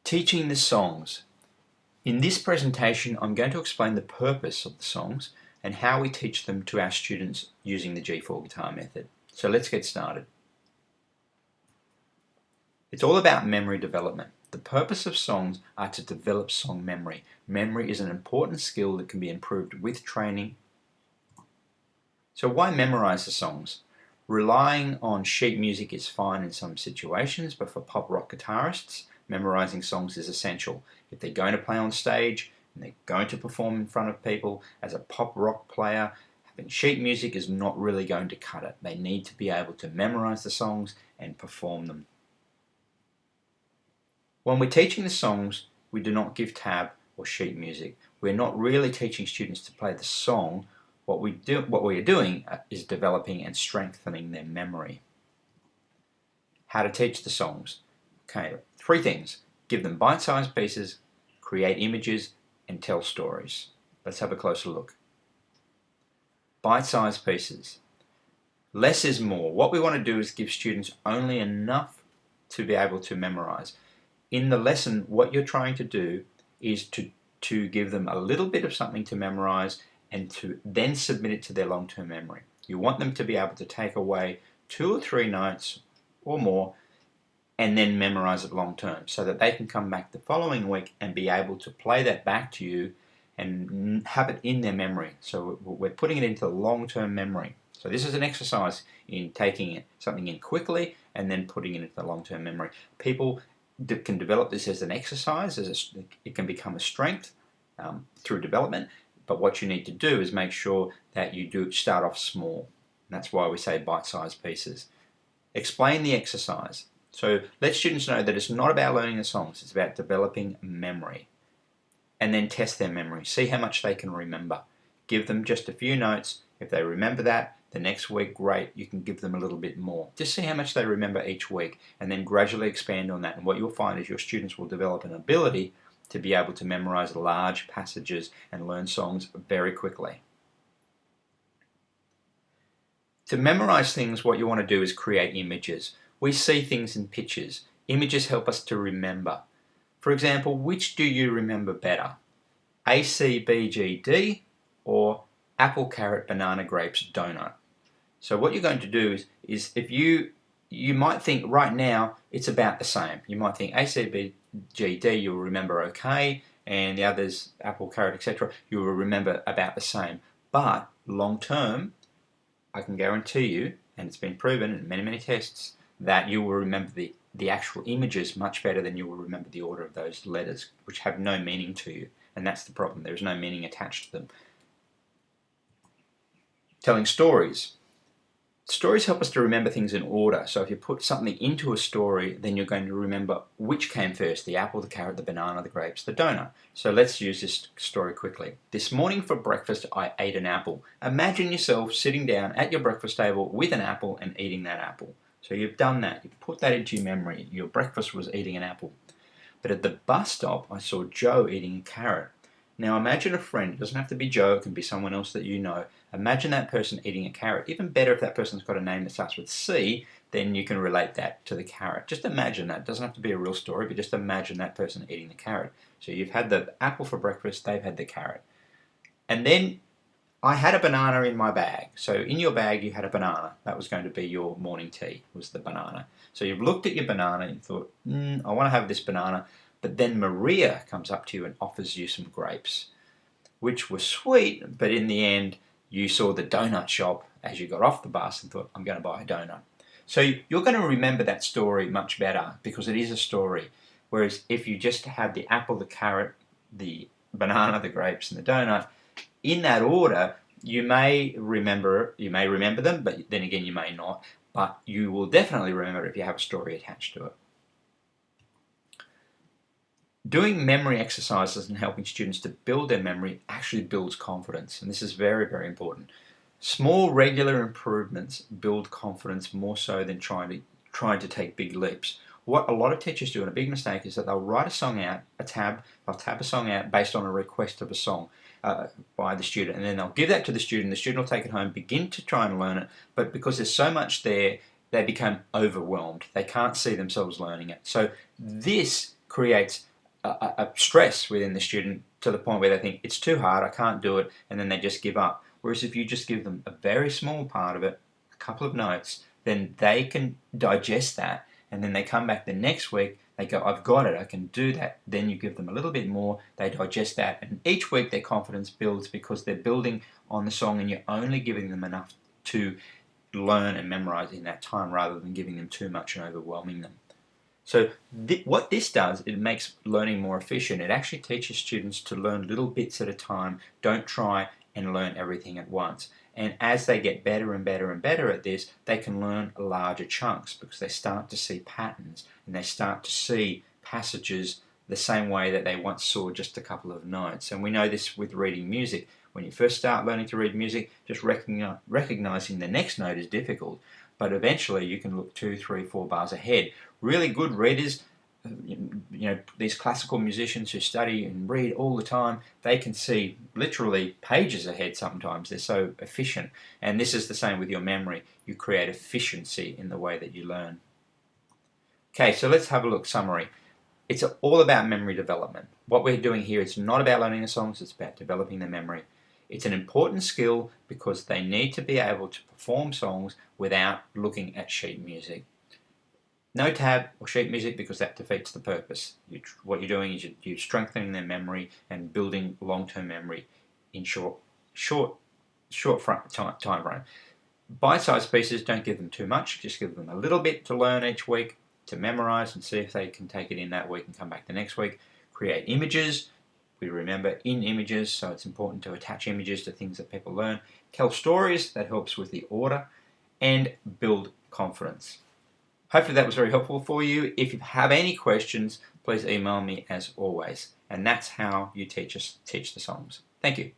Teaching the songs. In this presentation, I'm going to explain the purpose of the songs and how we teach them to our students using the G4 guitar method. So let's get started. It's all about memory development. The purpose of songs are to develop song memory. Memory is an important skill that can be improved with training. So why memorize the songs? Relying on sheet music is fine in some situations, but for pop rock guitarists, memorizing songs is essential. If they're going to play on stage and they're going to perform in front of people as a pop rock player, having sheet music is not really going to cut it. They need to be able to memorize the songs and perform them. When we're teaching the songs, we do not give tab or sheet music. We're not really teaching students to play the song. What we are doing is developing and strengthening their memory. How to teach the songs. Okay, 3 things. Give them bite-sized pieces, create images, and tell stories. Let's have a closer look. Bite-sized pieces. Less is more. What we want to do is give students only enough to be able to memorize. In the lesson, what you're trying to do is to give them a little bit of something to memorize and to then submit it to their long-term memory. You want them to be able to take away 2 or 3 notes or more and then memorize it long-term so that they can come back the following week and be able to play that back to you and have it in their memory. So we're putting it into long-term memory. So this is an exercise in taking something in quickly and then putting it into the long-term memory. People can develop this as an exercise, it can become a strength through development. But what you need to do is make sure that you do start off small. And that's why we say bite-sized pieces. Explain the exercise. So let students know that it's not about learning the songs, it's about developing memory. And then test their memory. See how much they can remember. Give them just a few notes. If they remember that, the next week, great, you can give them a little bit more. Just see how much they remember each week and then gradually expand on that. And what you'll find is your students will develop an ability to be able to memorize large passages and learn songs very quickly. To memorize things, what you want to do is create images. We see things in pictures. Images help us to remember. For example, which do you remember better? A, C, B, G, D, or apple, carrot, banana, grapes, donut? So what you're going to do is if you might think right now it's about the same. You might think A, C, B, G, D, you'll remember okay, and the others, apple, carrot, etc., you will remember about the same. But long term, I can guarantee you, and it's been proven in many, many tests, that you will remember the actual images much better than you will remember the order of those letters, which have no meaning to you. And that's the problem. There's no meaning attached to them. Telling stories. Stories help us to remember things in order. So if you put something into a story, then you're going to remember which came first, the apple, the carrot, the banana, the grapes, the donut. So let's use this story quickly. This morning for breakfast, I ate an apple. Imagine yourself sitting down at your breakfast table with an apple and eating that apple. So you've done that. You've put that into your memory. Your breakfast was eating an apple. But at the bus stop, I saw Joe eating a carrot. Now imagine a friend. It doesn't have to be Joe. It can be someone else that you know. Imagine that person eating a carrot. Even better if that person's got a name that starts with C, then you can relate that to the carrot. Just imagine that. It doesn't have to be a real story, but just imagine that person eating the carrot. So you've had the apple for breakfast, they've had the carrot. And then I had a banana in my bag. So in your bag you had a banana. That was going to be your morning tea, was the banana. So you've looked at your banana and you thought, I want to have this banana. But then Maria comes up to you and offers you some grapes, which were sweet, but in the end, you saw the donut shop as you got off the bus and thought, I'm going to buy a donut. So you're going to remember that story much better because it is a story. Whereas if you just have the apple, the carrot, the banana, the grapes, and the donut, in that order, you may remember them, but then again, you may not. But you will definitely remember if you have a story attached to it. Doing memory exercises and helping students to build their memory actually builds confidence, and this is very, very important. Small, regular improvements build confidence more so than trying to take big leaps. What a lot of teachers do, and a big mistake, is that they'll write a song out, they'll tab a song out based on a request of a song by the student, and then they'll give that to the student will take it home, begin to try and learn it, but because there's so much there, they become overwhelmed. They can't see themselves learning it. So this creates a stress within the student to the point where they think it's too hard, I can't do it, and then they just give up. Whereas if you just give them a very small part of it, a couple of notes, then they can digest that, and then they come back the next week, they go, I've got it, I can do that. Then you give them a little bit more, they digest that, and each week their confidence builds because they're building on the song, and you're only giving them enough to learn and memorize in that time rather than giving them too much and overwhelming them. So what this does, it makes learning more efficient. It actually teaches students to learn little bits at a time. Don't try and learn everything at once. And as they get better and better and better at this, they can learn larger chunks because they start to see patterns and they start to see passages the same way that they once saw just a couple of notes. And we know this with reading music. When you first start learning to read music, just recognizing the next note is difficult. But eventually you can look 2, 3, 4 bars ahead. Really good readers, these classical musicians who study and read all the time, they can see literally pages ahead sometimes. They're so efficient. And this is the same with your memory. You create efficiency in the way that you learn. Okay, so let's have a look. Summary. It's all about memory development. What we're doing here, it's not about learning the songs, it's about developing the memory. It's an important skill because they need to be able to perform songs without looking at sheet music. No tab or sheet music because that defeats the purpose. What you're doing is you're strengthening their memory and building long-term memory in short time frame. Bite-sized pieces, don't give them too much, just give them a little bit to learn each week, to memorize and see if they can take it in that week and come back the next week. Create images. We remember in images, so it's important to attach images to things that people learn. Tell stories, that helps with the order, and build confidence. Hopefully that was very helpful for you. If you have any questions, please email me as always. And that's how you teach the songs. Thank you.